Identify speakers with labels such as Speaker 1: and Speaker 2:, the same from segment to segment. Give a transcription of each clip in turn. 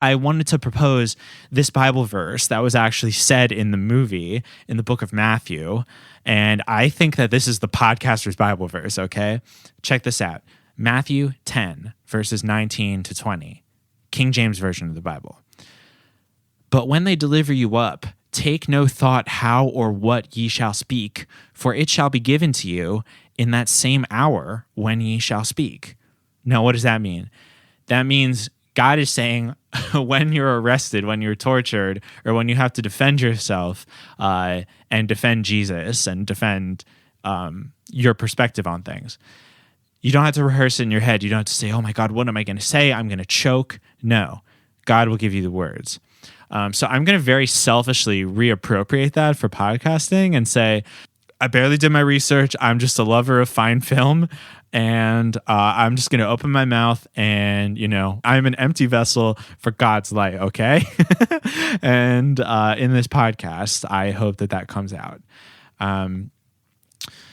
Speaker 1: I wanted to propose this Bible verse that was actually said in the movie in the book of Matthew. And I think that this is the podcaster's Bible verse, okay? Check this out. Matthew 10, verses 19 to 20, King James Version of the Bible. But when they deliver you up, take no thought how or what ye shall speak, for it shall be given to you in that same hour when ye shall speak. Now, what does that mean? That means God is saying when you're arrested, when you're tortured, or when you have to defend yourself and defend Jesus and defend your perspective on things, you don't have to rehearse it in your head. You don't have to say, oh my God, what am I going to say? I'm going to choke. No, God will give you the words. So I'm going to very selfishly reappropriate that for podcasting and say, I barely did my research. I'm just a lover of fine film. And I'm just going to open my mouth and, I'm an empty vessel for God's light, okay? And in this podcast, I hope that comes out.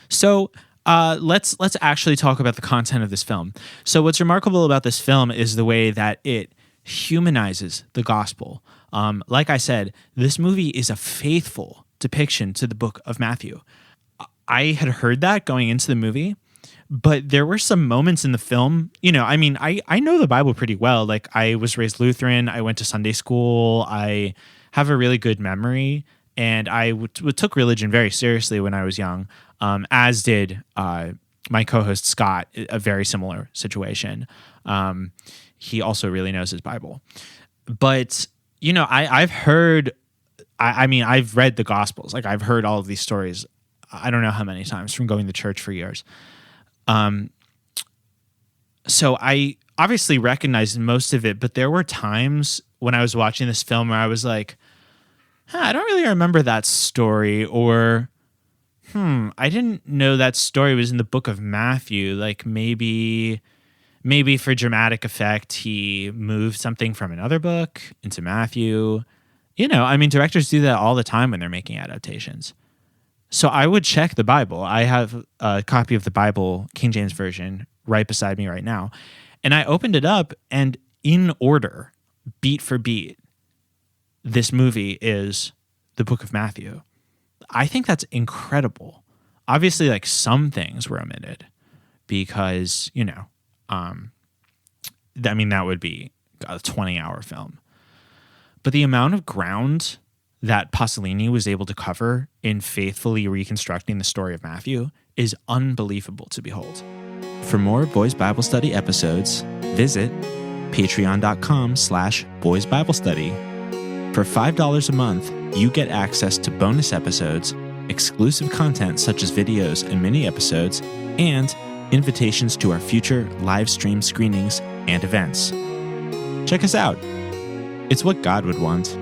Speaker 1: So let's actually talk about the content of this film. So what's remarkable about this film is the way that it humanizes the gospel. Like I said, this movie is a faithful depiction to the book of Matthew. I had heard that going into the movie, but there were some moments in the film, I know the Bible pretty well. Like, I was raised Lutheran. I went to Sunday school. I have a really good memory, and I took religion very seriously when I was young, as did my co-host Scott, a very similar situation. He also really knows his Bible. But, I've heard, I've read the Gospels. Like, I've heard all of these stories, I don't know how many times, from going to church for years. So I obviously recognized most of it, but there were times when I was watching this film where I was like, I don't really remember that story, or, I didn't know that story was in the book of Matthew. Like, maybe for dramatic effect, he moved something from another book into Matthew. Directors do that all the time when they're making adaptations. So I would check the Bible. I have a copy of the Bible, King James Version, right beside me right now. And I opened it up, and in order, beat for beat, this movie is the book of Matthew. I think that's incredible. Obviously, like, some things were omitted because, that would be a 20-hour film. But the amount of ground that Pasolini was able to cover in faithfully reconstructing the story of Matthew is unbelievable to behold. For more Boys Bible Study episodes, visit patreon.com/Boys Bible Study. For $5 a month, you get access to bonus episodes, exclusive content such as videos and mini episodes, and invitations to our future live stream screenings and events. Check us out. It's what God would want.